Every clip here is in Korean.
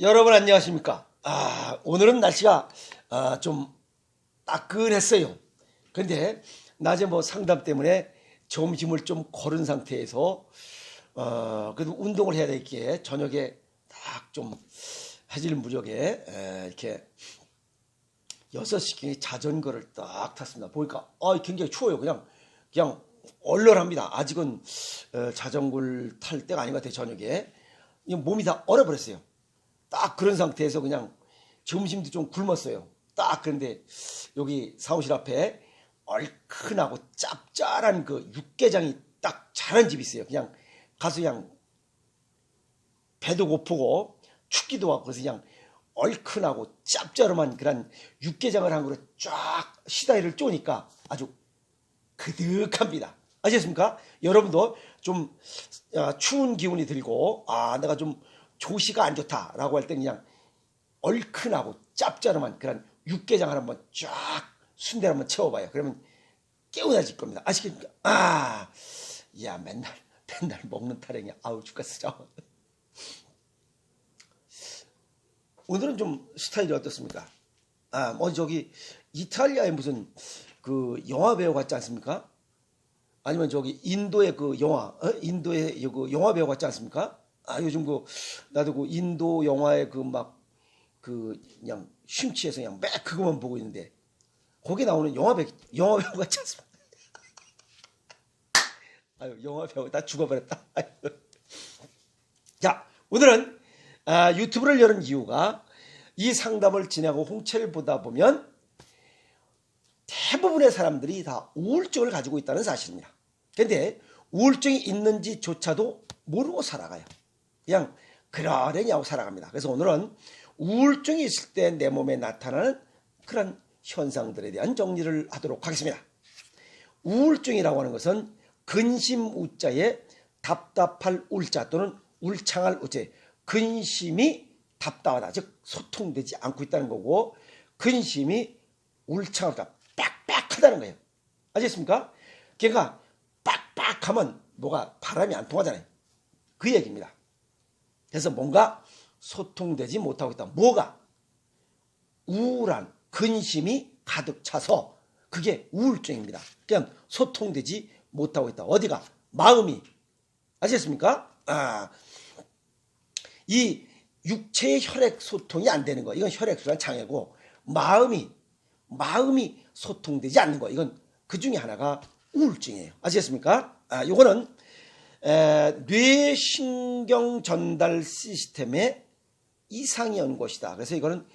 여러분 안녕하십니까? 오늘은 날씨가 좀 따끈했어요. 근데 낮에 뭐 상담 때문에 점심을 좀 거른 상태에서 그래도 운동을 해야 되기에 저녁에 딱 좀 해질 무렵에 이렇게 6시경에 자전거를 딱 탔습니다. 보니까 굉장히 추워요. 그냥 얼얼합니다. 아직은 자전거를 탈 때가 아닌 것 같아요. 저녁에 몸이 다 얼어버렸어요. 딱 그런 상태에서 그냥 점심도 좀 굶었어요. 딱 그런데 여기 사무실 앞에 얼큰하고 짭짤한 그 육개장이 딱 잘한 집이 있어요. 그냥 가서 그냥 배도 고프고 춥기도 하고 그래서 그냥 얼큰하고 짭짤한 그런 육개장을 한 그릇 쫙 시다이를 쪼니까 아주 그득합니다. 아시겠습니까? 여러분도 좀 추운 기운이 들고 내가 좀 조시가 안 좋다라고 할 때 그냥 얼큰하고 짭짤한 그런 육개장을 한번 쫙 순대를 한번 채워봐요. 그러면 깨어나질 겁니다. 아시겠습니까? 야 맨날 먹는 타령이 죽겠어. 오늘은 좀 스타일이 어떻습니까? 저기 이탈리아의 무슨 그 영화 배우 같지 않습니까? 아니면 저기 인도의 그 인도의 그 영화 배우 같지 않습니까? 요즘 나도 그 인도 영화의 그냥 심취해서 그냥 매 그거만 보고 있는데 거기 나오는 영화 배우 같지 않습니까? 영화 배우 다 죽어버렸다. 자, 오늘은 유튜브를 여는 이유가 이 상담을 진행하고 홍채를 보다 보면 대부분의 사람들이 다 우울증을 가지고 있다는 사실입니다. 근데 우울증이 있는지조차도 모르고 살아가요. 그냥 그러려냐고 살아갑니다. 그래서 오늘은 우울증이 있을 때 내 몸에 나타나는 그런 현상들에 대한 정리를 하도록 하겠습니다. 우울증이라고 하는 것은 근심 우자에 답답할 울자 또는 울창할 우자에 근심이 답답하다, 즉 소통되지 않고 있다는 거고 근심이 울창하다, 빽빽하다는 거예요. 아시겠습니까? 그러니까 빡빡하면 뭐가 바람이 안 통하잖아요. 그 얘기입니다. 그래서 뭔가 소통되지 못하고 있다. 뭐가? 우울한 근심이 가득 차서 그게 우울증입니다. 그냥 소통되지 못하고 있다. 어디가? 마음이. 아시겠습니까? 이 육체의 혈액 소통이 안 되는 거, 이건 혈액순환 장애고, 마음이 소통되지 않는 거, 이건 그 중에 하나가 우울증이에요. 아시겠습니까? 요거는 뇌신경 전달 시스템에 이상이 온 것이다. 그래서 이거는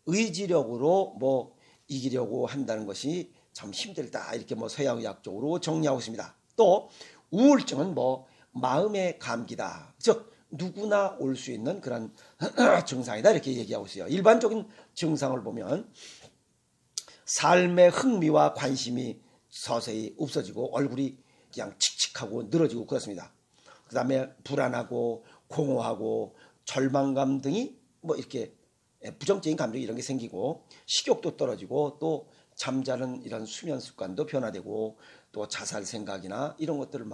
의지력으로 이기려고 한다는 것이 참 힘들다. 이렇게 서양의학적으로 정리하고 있습니다. 또 우울증은 마음의 감기다. 즉 누구나 올 수 있는 그런 증상이다. 이렇게 얘기하고 있어요. 일반적인 증상을 보면 삶의 흥미와 관심이 서서히 없어지고 얼굴이 그냥 칙칙하고 늘어지고 그렇습니다. 그 다음에 불안하고 공허하고 절망감 등이 이렇게 부정적인 감정이 이런 게 생기고 식욕도 떨어지고 또 잠자는 이런 수면 습관도 변화되고 또 자살 생각이나 이런 것들을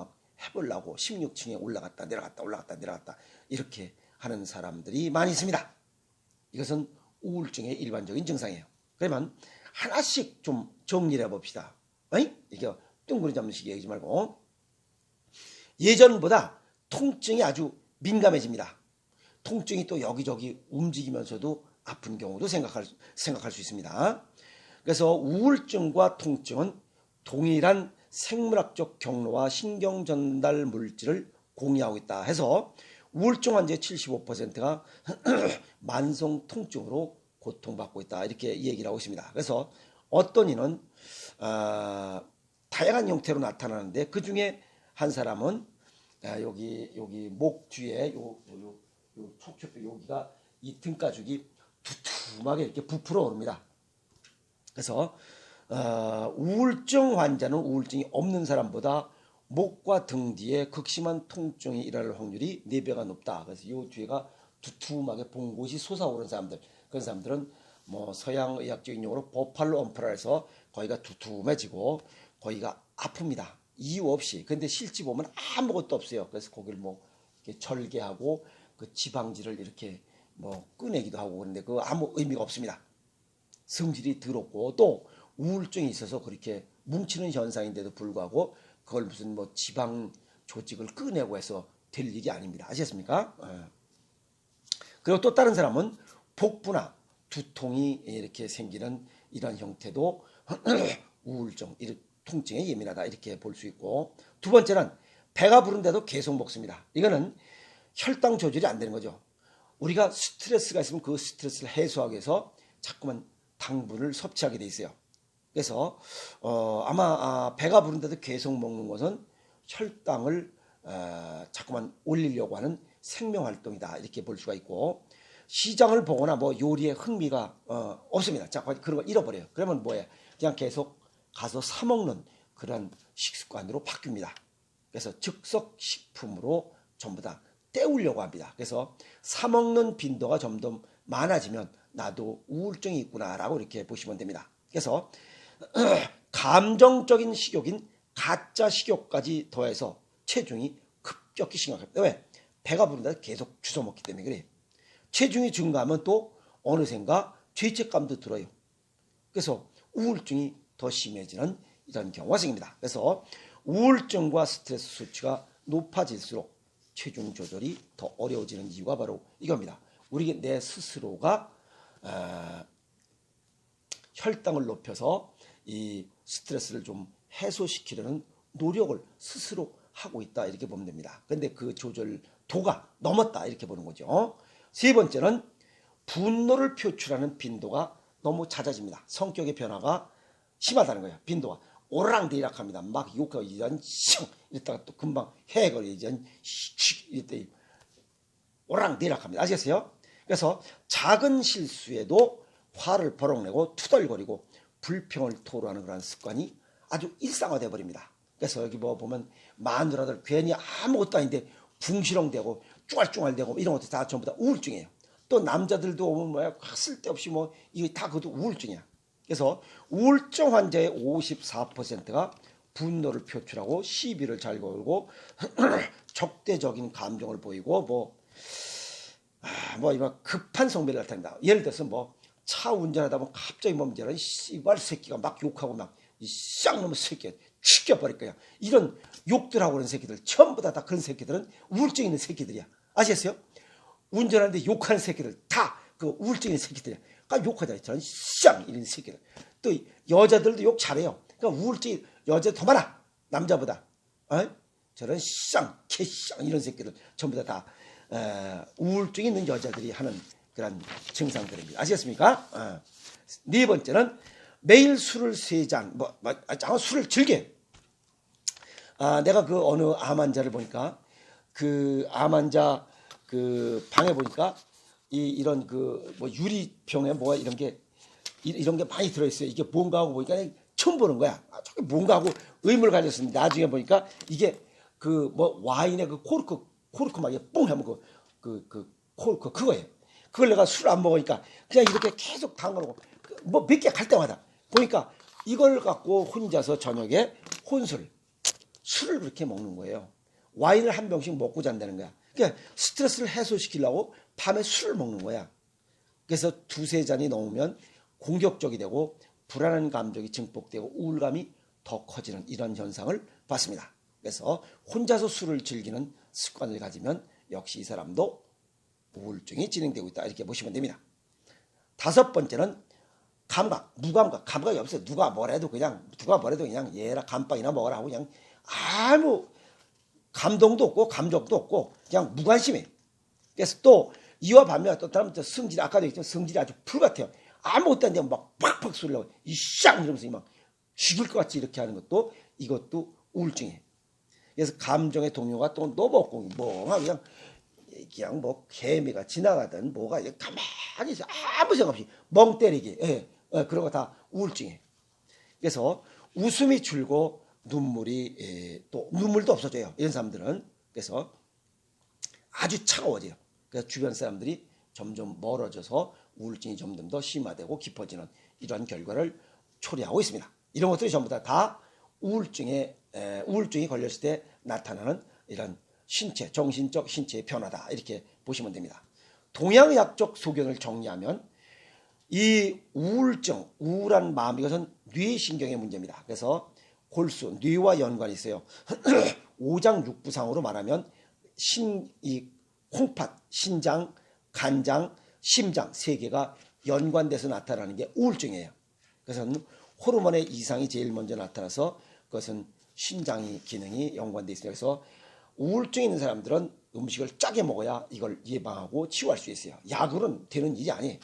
해보려고 16층에 올라갔다 내려갔다 이렇게 하는 사람들이 많이 있습니다. 이것은 우울증의 일반적인 증상이에요. 그러면 하나씩 좀 정리를 해봅시다. 이게 뚱그리 잡는식 얘기하지 말고 예전보다 통증이 아주 민감해집니다. 통증이 또 여기저기 움직이면서도 아픈 경우도 생각할 수 있습니다. 그래서 우울증과 통증은 동일한 생물학적 경로와 신경 전달 물질을 공유하고 있다 해서 우울증 환자의 75%가 만성 통증으로 고통받고 있다, 이렇게 얘기를 하고 있습니다. 그래서 어떤 이는 다양한 형태로 나타나는데 그 중에 한 사람은 여기 목 뒤에 요 척추뼈 여기가 이 등가죽이 두툼하게 이렇게 부풀어 오릅니다. 그래서 우울증 환자는 우울증이 없는 사람보다 목과 등 뒤에 극심한 통증이 일어날 확률이 4배가 높다. 그래서 이 뒤에가 두툼하게 봉곳이 솟아오른 사람들, 그런 사람들은 서양 의학적인 용어로 버팔로 엄프라 해서 거기가 두툼해지고 거기가 아픕니다. 이유 없이. 근데 실제 보면 아무것도 없어요. 그래서 거기를 이렇게 절개하고 그 지방질을 이렇게 뭐 꺼내기도 하고 그런데 그 아무 의미가 없습니다. 성질이 더럽고 또 우울증이 있어서 그렇게 뭉치는 현상인데도 불구하고 그걸 무슨 뭐 지방 조직을 꺼내고 해서 될 일이 아닙니다. 아시겠습니까? 그리고 또 다른 사람은 복부나 두통이 이렇게 생기는 이런 형태도 우울증, 통증에 예민하다 이렇게 볼 수 있고, 두 번째는 배가 부른데도 계속 먹습니다. 이거는 혈당 조절이 안 되는 거죠. 우리가 스트레스가 있으면 그 스트레스를 해소하기 위해서 자꾸만 당분을 섭취하게 돼 있어요. 그래서 아마 배가 부른데도 계속 먹는 것은 혈당을 자꾸만 올리려고 하는 생명활동이다 이렇게 볼 수가 있고, 시장을 보거나 뭐 요리에 흥미가 없습니다. 자, 그런 걸 잃어버려요. 그러면 뭐예요? 그냥 계속 가서 사 먹는 그런 식습관으로 바뀝니다. 그래서 즉석식품으로 전부 다 때우려고 합니다. 그래서 사 먹는 빈도가 점점 많아지면 나도 우울증이 있구나라고 이렇게 보시면 됩니다. 그래서 감정적인 식욕인 가짜 식욕까지 더해서 체중이 급격히 심각합니다. 왜? 배가 부른다 계속 주워 먹기 때문에 그래요. 체중이 증가하면 또 어느샌가 죄책감도 들어요. 그래서 우울증이 더 심해지는 이런 경우가 생깁니다. 그래서 우울증과 스트레스 수치가 높아질수록 체중 조절이 더 어려워지는 이유가 바로 이겁니다. 우리 내 스스로가 혈당을 높여서 이 스트레스를 좀 해소시키려는 노력을 스스로 하고 있다 이렇게 보면 됩니다. 그런데 그 조절도가 넘었다 이렇게 보는 거죠. 세 번째는 분노를 표출하는 빈도가 너무 잦아집니다. 성격의 변화가 심하다는 거예요. 빈도가 오르락내리락합니다. 막 욕하고 이런 이랬다가 또 금방 해거리 이런 이때 오르락내리락합니다. 아시겠어요? 그래서 작은 실수에도 화를 버럭내고 투덜거리고 불평을 토로하는 그런 습관이 아주 일상화되어 버립니다. 그래서 여기 뭐 보면 마누라들 괜히 아무것도 아닌데 붕시렁대고 쭈알쭈알대고 이런 것도 다 전부 다 우울증이에요. 또 남자들도 오면 뭐야 쓸데없이 뭐 이게 다 그것도 우울증이야. 그래서 우울증 환자의 54%가 분노를 표출하고 시비를 잘 걸고 적대적인 감정을 보이고 뭐 이런 급한 성배를 나타낸다. 예를 들어서 뭐 차 운전하다 보면 갑자기 멈춰라 씨발 새끼가 막 욕하고 막 이 쌍놈의 새끼 죽여버릴 거야. 이런 욕들 하고 그런 새끼들 전부 다 그런 새끼들은 우울증 있는 새끼들이야. 아시겠어요? 운전하는데 욕하는 새끼들 다 그 우울증 있는 새끼들이야. 그러니까 욕하잖아요. 저런 쌍 이런 새끼들. 또 여자들도 욕 잘해요. 그러니까 우울증 여자 더 많아. 남자보다. 저런 쌍, 개쌍 이런 새끼들 전부 다 우울증 있는 여자들이 하는 그런 증상들입니다. 아시겠습니까? 네 번째는 매일 술을 3잔, 술을 즐겨. 내가 그 어느 암 환자를 보니까 그 암 환자 그 방에 보니까 이런 그 뭐 유리병에 뭐가 이런 게 많이 들어있어요. 이게 뭔가 하고 보니까 처음 보는 거야. 저게 뭔가 하고 의문을 가졌습니다. 나중에 보니까 이게 그 뭐 와인의 그 코르크 막 뽕 하면 그 코르크 그거예요. 그걸 내가 술 안 먹으니까 그냥 이렇게 계속 담가놓고 뭐 몇 개 갈 때마다 보니까 이걸 갖고 혼자서 저녁에 술을 그렇게 먹는 거예요. 와인을 한 병씩 먹고 잔다는 거야. 그러니까 스트레스를 해소시키려고 밤에 술을 먹는 거야. 그래서 2-3잔이 넘으면 공격적이 되고 불안한 감정이 증폭되고 우울감이 더 커지는 이런 현상을 봤습니다. 그래서 혼자서 술을 즐기는 습관을 가지면 역시 이 사람도 우울증이 진행되고 있다 이렇게 보시면 됩니다. 5번째는 감각이 없어요. 누가 뭐래도 그냥 얘라 감빵이나 먹어라 하고 그냥 아무 감동도 없고 감정도 없고 그냥 무관심해. 그래서 또 이와 반면 또 다른 성질이 아까도 얘기했지만 성질이 아주 불같아요. 아무것도 안 되면 막 팍팍 쏠려고 이쌍 이러면서 막 죽을 것 같이 이렇게 하는 것도 이것도 우울증이에요. 그래서 감정의 동요가 또 너무 없고 그냥 뭐 개미가 지나가든 뭐가 가만히 있어 아무 생각 없이 멍 때리기 그런 거 다 우울증이에요. 그래서 웃음이 줄고 또 눈물도 없어져요. 이런 사람들은. 그래서 아주 차가워져요. 그래서 주변 사람들이 점점 멀어져서 우울증이 점점 더 심화되고 깊어지는 이러한 결과를 초래하고 있습니다. 이런 것들이 전부 다 우울증이 걸렸을 때 나타나는 이런 정신적 신체의 변화다 이렇게 보시면 됩니다. 동양의학적 소견을 정리하면 이 우울증, 우울한 마음, 이것은 뇌신경의 문제입니다. 그래서 골수, 뇌와 연관이 있어요. 오장육부상으로 말하면 이 콩팥, 신장, 간장, 심장 세 개가 연관돼서 나타나는 게 우울증이에요. 그래서 호르몬의 이상이 제일 먼저 나타나서 그것은 신장의 기능이 연관돼 있습니다. 그래서 우울증 있는 사람들은 음식을 짜게 먹어야 이걸 예방하고 치유할 수 있어요. 약으로는 되는 일이 아니에요.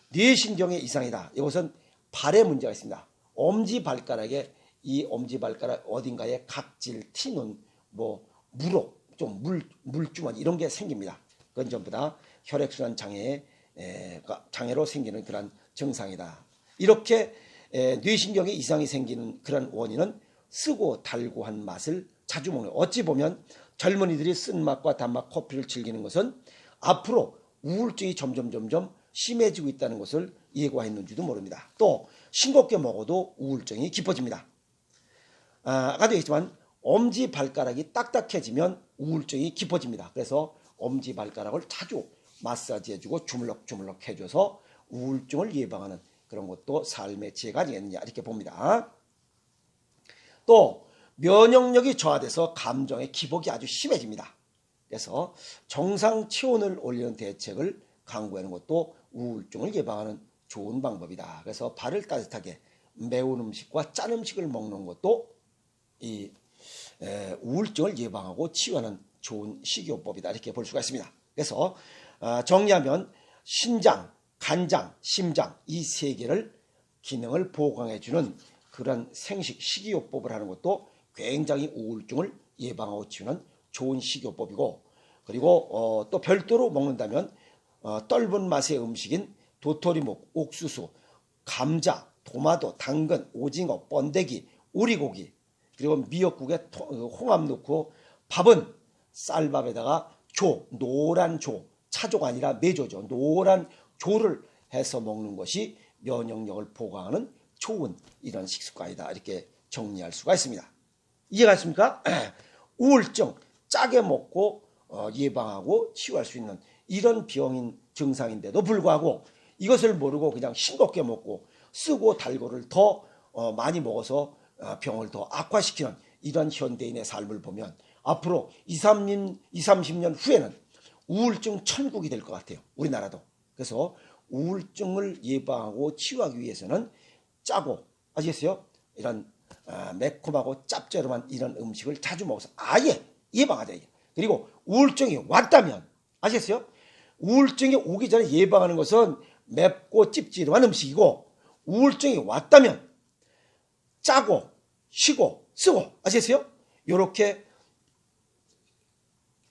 뇌신경의 이상이다. 이것은 발에 문제가 있습니다. 엄지발가락에 이 엄지발가락 어딘가에 각질, 티눈, 뭐 물혹, 좀 물주머니 이런 게 생깁니다. 그건 전부 다 혈액순환 장애로 생기는 그런 증상이다. 이렇게 뇌신경의 이상이 생기는 그런 원인은 쓰고 달고 한 맛을 자주 먹는, 어찌 보면 젊은이들이 쓴맛과 단맛 커피를 즐기는 것은 앞으로 우울증이 점점 심해지고 있다는 것을 예고했는지도 모릅니다. 또 싱겁게 먹어도 우울증이 깊어집니다. 아까도 얘기했지만 엄지발가락이 딱딱해지면 우울증이 깊어집니다. 그래서 엄지발가락을 자주 마사지해주고 주물럭주물럭 해줘서 우울증을 예방하는 그런 것도 삶의 지혜가 아니겠느냐 이렇게 봅니다. 또 면역력이 저하돼서 감정의 기복이 아주 심해집니다. 그래서 정상 체온을 올리는 대책을 강구하는 것도 우울증을 예방하는 좋은 방법이다. 그래서 발을 따뜻하게 매운 음식과 짠 음식을 먹는 것도 이 우울증을 예방하고 치유하는 좋은 식이요법이다 이렇게 볼 수가 있습니다. 그래서 정리하면 신장, 간장, 심장 이 세 개를 기능을 보강해주는 그런 생식 식이요법을 하는 것도 굉장히 우울증을 예방하고 치유하는 좋은 식이요법이고, 그리고 또 별도로 먹는다면 떫은 맛의 음식인 도토리묵, 옥수수, 감자, 도마도, 당근, 오징어, 번데기, 오리고기, 그리고 미역국에 홍합 넣고 밥은 쌀밥에다가 노란 차조가 아니라 메조죠. 노란 조를 해서 먹는 것이 면역력을 보강하는 좋은 이런 식습관이다 이렇게 정리할 수가 있습니다. 이해가 됐습니까? 우울증 짜게 먹고 예방하고 치유할 수 있는 이런 병인 증상인데도 불구하고 이것을 모르고 그냥 싱겁게 먹고 쓰고 달고를 더 많이 먹어서 병을 더 악화시키는 이런 현대인의 삶을 보면 앞으로 30년 후에는 우울증 천국이 될 것 같아요. 우리나라도. 그래서 우울증을 예방하고 치유하기 위해서는 짜고, 아시겠어요? 이런 매콤하고 짭조름한 이런 음식을 자주 먹어서 아예 예방하자. 그리고 우울증이 왔다면, 아시겠어요? 우울증이 오기 전에 예방하는 것은 맵고 찝찝한 음식이고, 우울증이 왔다면 짜고 쉬고 쓰고, 아시겠어요? 이렇게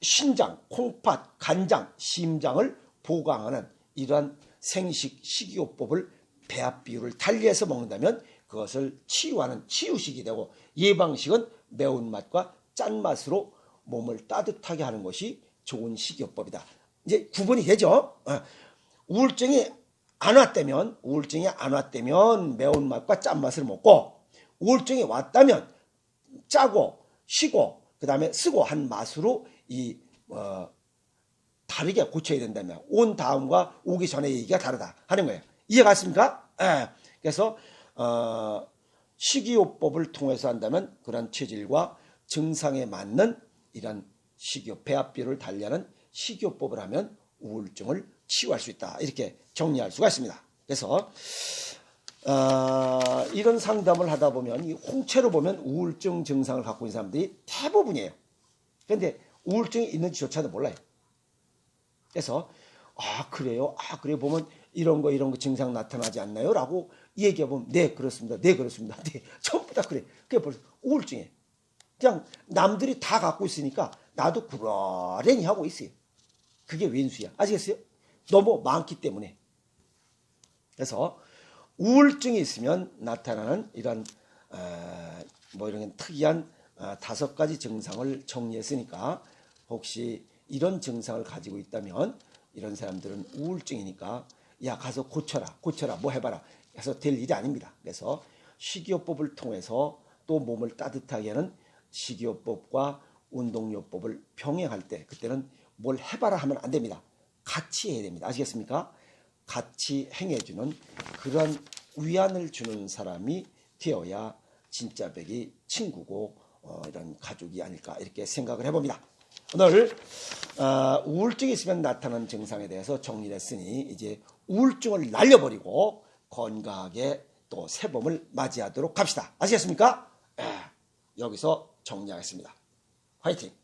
신장, 콩팥, 간장, 심장을 보강하는 이러한 생식 식이요법을 배합 비율을 달리해서 먹는다면 그것을 치유하는 치유식이 되고, 예방식은 매운맛과 짠맛으로 몸을 따뜻하게 하는 것이 좋은 식이요법이다. 이제 구분이 되죠. 우울증이 안 왔다면 매운맛과 짠맛을 먹고, 우울증이 왔다면 짜고 쉬고 그 다음에 쓰고 한 맛으로 다르게 고쳐야 된다면 온 다음과 오기 전의 얘기가 다르다 하는 거예요. 이해가 갔습니까? 그래서 식이요법을 통해서 한다면 그런 체질과 증상에 맞는 이런 식이요법, 배합비를 달리하는 식이요법을 하면 우울증을 치유할 수 있다 이렇게 정리할 수가 있습니다. 그래서 이런 상담을 하다 보면 이 홍채로 보면 우울증 증상을 갖고 있는 사람들이 대부분이에요. 그런데 우울증이 있는지조차도 몰라요. 그래서 그래요? 그래 보면 이런 거 증상 나타나지 않나요? 라고 얘기해보면 네 그렇습니다. 네 전부 다 그래. 그게 벌써 우울증이에요. 그냥 남들이 다 갖고 있으니까 나도 그러려니 하고 있어요. 그게 왼수야. 아시겠어요? 너무 많기 때문에. 그래서 우울증이 있으면 나타나는 이런 이런 특이한 5가지 증상을 정리했으니까, 혹시 이런 증상을 가지고 있다면 이런 사람들은 우울증이니까 야 가서 고쳐라 뭐 해봐라 해서 될 일이 아닙니다. 그래서 식이요법을 통해서 또 몸을 따뜻하게 하는 식이요법과 운동요법을 병행할 때 그때는 뭘 해봐라 하면 안 됩니다. 같이 해야 됩니다. 아시겠습니까? 같이 행해주는 그런 위안을 주는 사람이 되어야 진짜 벽이 친구고 이런 가족이 아닐까 이렇게 생각을 해봅니다. 오늘 우울증이 있으면 나타나는 증상에 대해서 정리를 했으니 이제 우울증을 날려버리고 건강하게 또 새봄을 맞이하도록 합시다. 아시겠습니까? 여기서 정리하겠습니다. 화이팅!